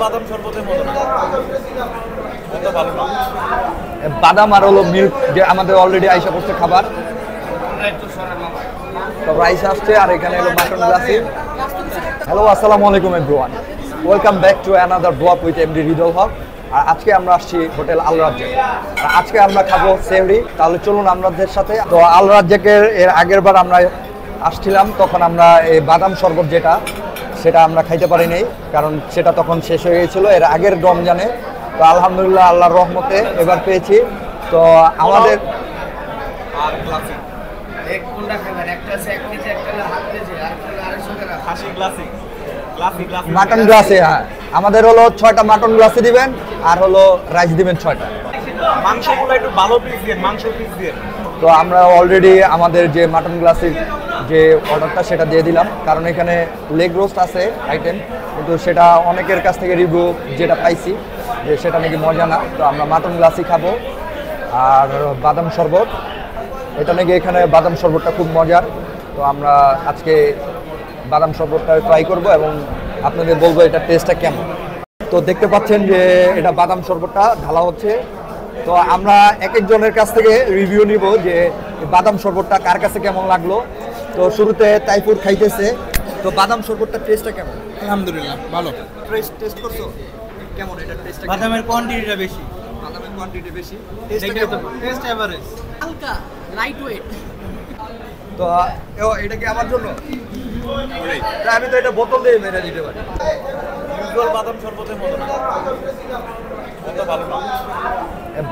বাদাম শরবতের মতো না, অত ভালো না। বাদাম আর হলো মিল্ক যে আমাদের অলরেডি আইসা করছে খাবার, তো রাইস আসছে আর এখানে হলো মাটন গ্লাসি। হ্যালো, আসসালামু আলাইকুম everyone, welcome back to another blog with MD Hridoy Haque. আর আজকে আমরা আসছি হোটেল আল রাজ্জাক, আর আজকে আমরা খাবো সেহরি। তাহলে চলুন আমাদের সাথে। তো আল রাজ্জাকের এর আগের বার আমরা আসছিলাম, তখন আমরা এই বাদাম শরবত যেটা সেটা আমরা খাইতে পারি নাই, কারণ সেটা তখন শেষ হয়ে গিয়েছিল এর আগের রমজানে। তো আলহামদুলিল্লাহ আল্লাহর রহমতে এবার পেয়েছি। তো আমাদের আর ক্লাসিক এক কোনটা খাবেন, একটা আছে 1 কেজি, একটা হলো হাফ কেজি, আর একটা হলো 250 টাকা খাসি ক্লাসিক ক্লাসিক মাটন গ্লাসে। হ্যাঁ, আমাদের হলো 6টা মাটন গ্লাসে দিবেন আর হলো রাইস দিবেন 6টা। মাংসগুলো একটু ভালো পিস দিয়ে, মাংস পিস দিয়ে। তো আমরা অলরেডি আমাদের যে মাটন গ্লাসের যে অর্ডারটা সেটা দিয়ে দিলাম, কারণ এখানে লেগ রোস্ট আছে আইটেম, কিন্তু সেটা অনেকের কাছ থেকে রিভিউ যেটা পাইছি যে সেটা নাকি মজা না। তো আমরা মাটন গ্লাসই খাবো আর বাদাম শরবত, এটা নাকি এখানে বাদাম শরবতটা খুব মজার। তো আমরা আজকে বাদাম শরবতটা ট্রাই করব এবং আপনাদের বলবো এটা টেস্টটা কেমন। তো দেখতে পাচ্ছেন যে এটা বাদাম শরবতটা ঢালা হচ্ছে। তো আমরা এক একজনের কাছ থেকে রিভিউ নিব যে বাদাম শরবতটা কার কাছে কেমন লাগলো। তো শুরুতে তাইফুর খাইতেছে। তো বাদাম শরবতটা টেস্টটা কেমন? আলহামদুলিল্লাহ ভালো। টেস্ট করছো কেমন? এটা টেস্টটা বাদামের কোয়ান্টিটিটা বেশি, বাদামের কোয়ান্টিটি বেশি, টেস্ট এভারেজ, হালকা লাইট ওয়েট। তো এটা কি আমার জন্য? আমি তো এটা বোতল দিয়ে মেরে দিতে পারি। ইউজুয়াল বাদাম শরবতের মতো না, অত ভালো না।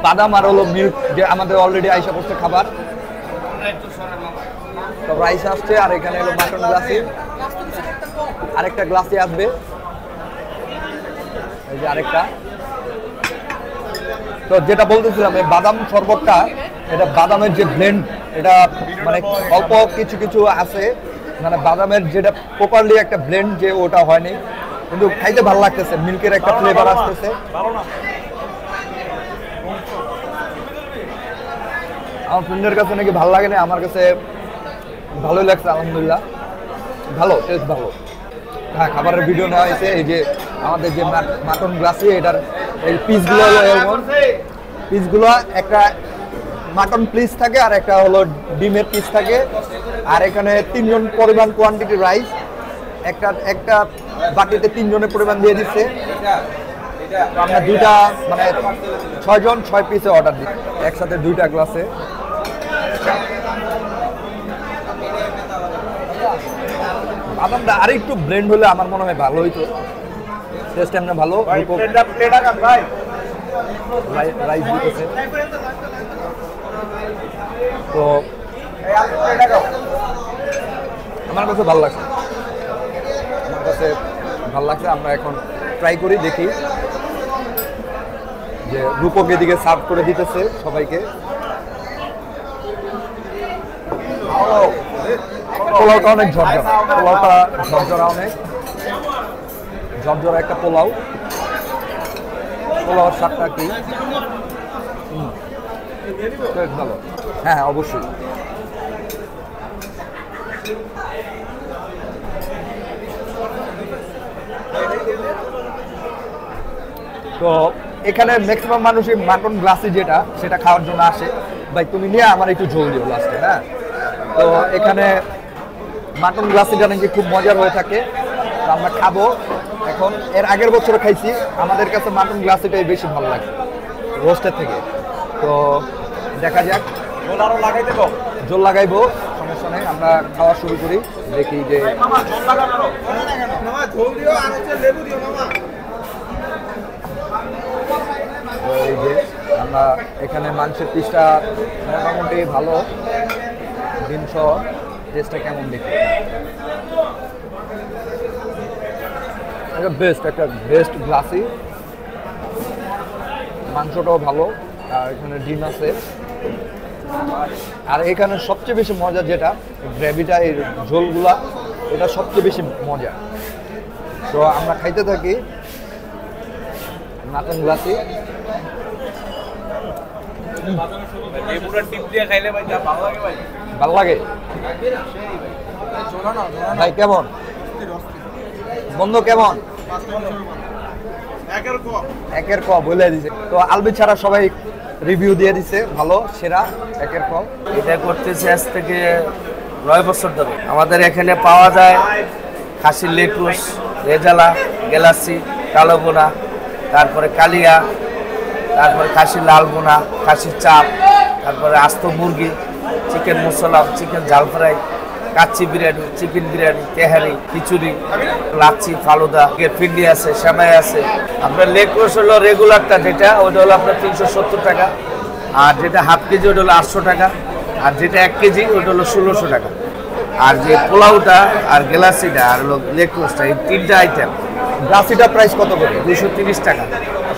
বাদাম আর হলো মিল্ক যে আমাদের অলরেডি আইসা করছে খাবার, তো রাইস আসছে আর এখানে হলো মাটন গ্লাসি, আরেকটা গ্লাসি আসবে, এই যে আরেকটা। তো যেটা বলতেছিলাম এই বাদাম শরবতটা, এটা বাদামের যে ব্লেন্ড, এটা মানে অল্প কিছু কিছু আছে, মানে বাদামের যেটা প্রপারলি একটা ব্লেন্ড যে ওটা হয়নি, কিন্তু খাইতে ভালো লাগতেছে, মিল্কের একটা ফ্লেভার আসতেছে। ভালো না। আমার ফ্রেন্ডের কাছে নাকি ভালো লাগে না, আমার কাছে ভালোই লাগছে আলহামদুলিল্লাহ, ভালো টেস্ট ভালো। হ্যাঁ, খাবারের ভিডিও নেওয়া হয়েছে। এই যে আমাদের যে মাটন গ্লাসি, এটার এই পিসগুলো হলো এরকম, পিসগুলো একটা মাটন পিস থাকে আর একটা হলো ডিমের পিস থাকে, আর এখানে 3 জন পরিমাণ কোয়ান্টিটি রাইস, একটা বাটিতে 3 জনের পরিমাণ দিয়ে দিচ্ছে। তো আমরা দুইটা মানে 6 জন 6 পিসে অর্ডার দিই একসাথে 2টা গ্লাসে। বাদামটা আর একটু ব্লেন্ড হলে আমার মনে হয় ভালো হইতো, টেস্ট এমনি ভালো। রাইস দিতেছে, তো আমার কাছে ভালো লাগছে, আমার কাছে ভালো লাগছে। আমরা এখন ট্রাই করি, দেখি যে রূপক এদিকে সার্ভ করে দিতেছে সবাইকে। পোলাওটা অনেক ঝরঝরা, পোলাওটা ঝরঝরা, অনেক ঝরঝরা একটা পোলাও। পোলাওর স্বাদটা কি ভালো? হ্যাঁ অবশ্যই। তো এখানে ম্যাক্সিমাম মানুষই মাটন গ্লাসি যেটা সেটা খাওয়ার জন্য আসে। ভাই তুমি নিয়ে আমার একটু ঝোল দিও লাস্টে। হ্যাঁ, তো এখানে মাটন গ্লাসিটা নাকি খুব মজার হয়ে থাকে, তো আমরা খাবো এখন। এর আগের বছর খাইছি, আমাদের কাছে মাটন গ্লাসিটাই বেশি ভালো লাগে রোস্টের থেকে। তো দেখা যাক, ঝোল আরো লাগাই দেবো, ঝোল লাগাইবো, সমস্যা নেই। আমরা খাওয়া শুরু করি, দেখি যে এই যে আমরা এখানে মাংসের পিসটা মোটামুটি ভালো, ডিম সহ। টেস্টটা কেমন দেখি? একটা বেস্ট গ্লাসি, মাংসটাও ভালো, আর এখানে ডিম আছে। আর এখানে সবচেয়ে বেশি মজা যেটা গ্রেভিটা, এই ঝোলগুলা, এটা সবচেয়ে বেশি মজা। তো আমরা খাইতে থাকি মাটন গ্লাসি। ভালো লাগে ভাই। কেমন বন্ধু, কেমন? একের ক বলে দিছে। তো আলবি ছাড়া সবাই রিভিউ দিয়ে দিছে ভালো, সেরা একের ক। এটা করতেছে আজ থেকে 9 বছর ধরে। আমাদের এখানে পাওয়া যায় খাসির লেটুস, রেজালা, গেলাসি, কালো বোনা, তারপরে কালিয়া, তারপরে খাসির লাল বোনা, খাসির চাপ, তারপরে আস্ত মুরগি, চিকেন মশলা, চিকেন ঝাল ফ্রাই, কাচ্চি বিরিয়ানি, চিকেন বিরিয়ানি, তেহারি, খিচুড়ি, লাচ্ছি, ফালুদা, ফিন্ডি আছে, সেমাই আছে। আপনার লেগ রোস হলো রেগুলারটা যেটা, ওটা হলো আপনার 370 টাকা, আর যেটা হাফ কেজি ওটা হলো 800 টাকা, আর যেটা 1 কেজি ওটা হলো 1600 টাকা। আর যে পোলাওটা আর গ্লাসিটা আর হলো লেগ রোসটা, এই 3টা আইটেম। গ্লাসিটা প্রাইস কত করে? 230 টাকা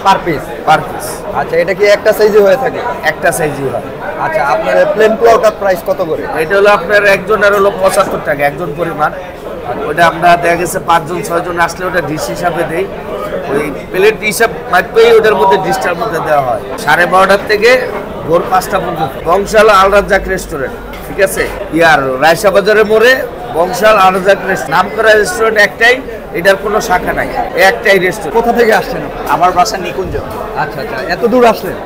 পার পিস। Per piece. আচ্ছা, এটা কি একটা সাইজে হয়ে থাকে? একটা সাইজই হয়। আচ্ছা, আপনার প্লেন পোলাওটার প্রাইস কত করে? এটা হলো আপনার একজনের হলো 75 টাকা, একজন পরিমাণ। ওটা আমরা দেখা গেছে 5 জন 6 জন আসলে ওটা ডিশ হিসাবে দেই, ওই প্লেট হিসাব মাপেই ওটার মধ্যে ডিশটার মধ্যে দেওয়া হয়। 12:30 থেকে ভোর 5টা পর্যন্ত। বংশাল আল রাজ্জাক রেস্টুরেন্ট, ঠিক আছে, ইয়ার রায়সা বাজারের মোড়ে বংশাল আল রাজ্জাক রেস্টুরেন্ট। নাম করা রেস্টুরেন্ট একটাই, এটার কোনো শাখা নাই, একটাই রেস্টুরেন্ট। কোথা থেকে আসছেন? আমার বাসা নিকুঞ্জ। আচ্ছা আচ্ছা, এত দূর আসলেন?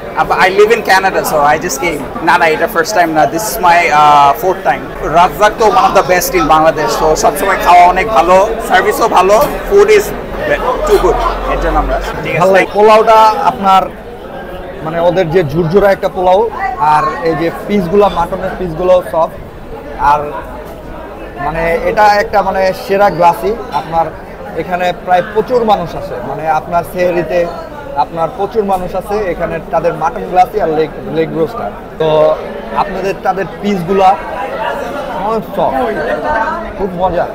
I live in Canada, so I just came. না এটা ফার্স্ট টাইম না, this is my fourth time. Razzak তো one of the best in Bangladesh, তো সবসময় খাওয়া অনেক ভালো, সার্ভিসও ভালো, ফুড ইজ টু গুড। এর জন্য আমরা ভালো লাগে। পোলাওটা আপনার মানে ওদের যে ঝুরঝুরা একটা পোলাও, আর এই যে পিসগুলো, মাটনের পিসগুলো সফট, আর মানে এটা একটা মানে সেরা গ্লাসি। আপনার এখানে প্রায় প্রচুর মানুষ আসে, মানে আপনার সেহরিতে আপনার প্রচুর মানুষ আছে এখানে। তাদের মাটন গ্লাসি আর লেগ রোস্টার, তো আপনাদের তাদের পিসগুলা সফট, খুব মজা।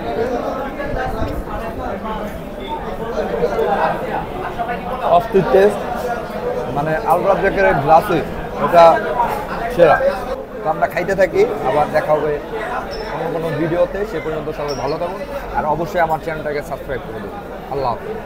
অস্থির টেস্ট, মানে আল রাজ্জাকের গ্লাসি এটা সেরা। তো আমরা খাইতে থাকি, আবার দেখা হবে অন্য কোনো ভিডিওতে। সে পর্যন্ত সবাই ভালো থাকুন, আর অবশ্যই আমার চ্যানেলটাকে সাবস্ক্রাইব করে দেবেন। আল্লাহ হাফেজ।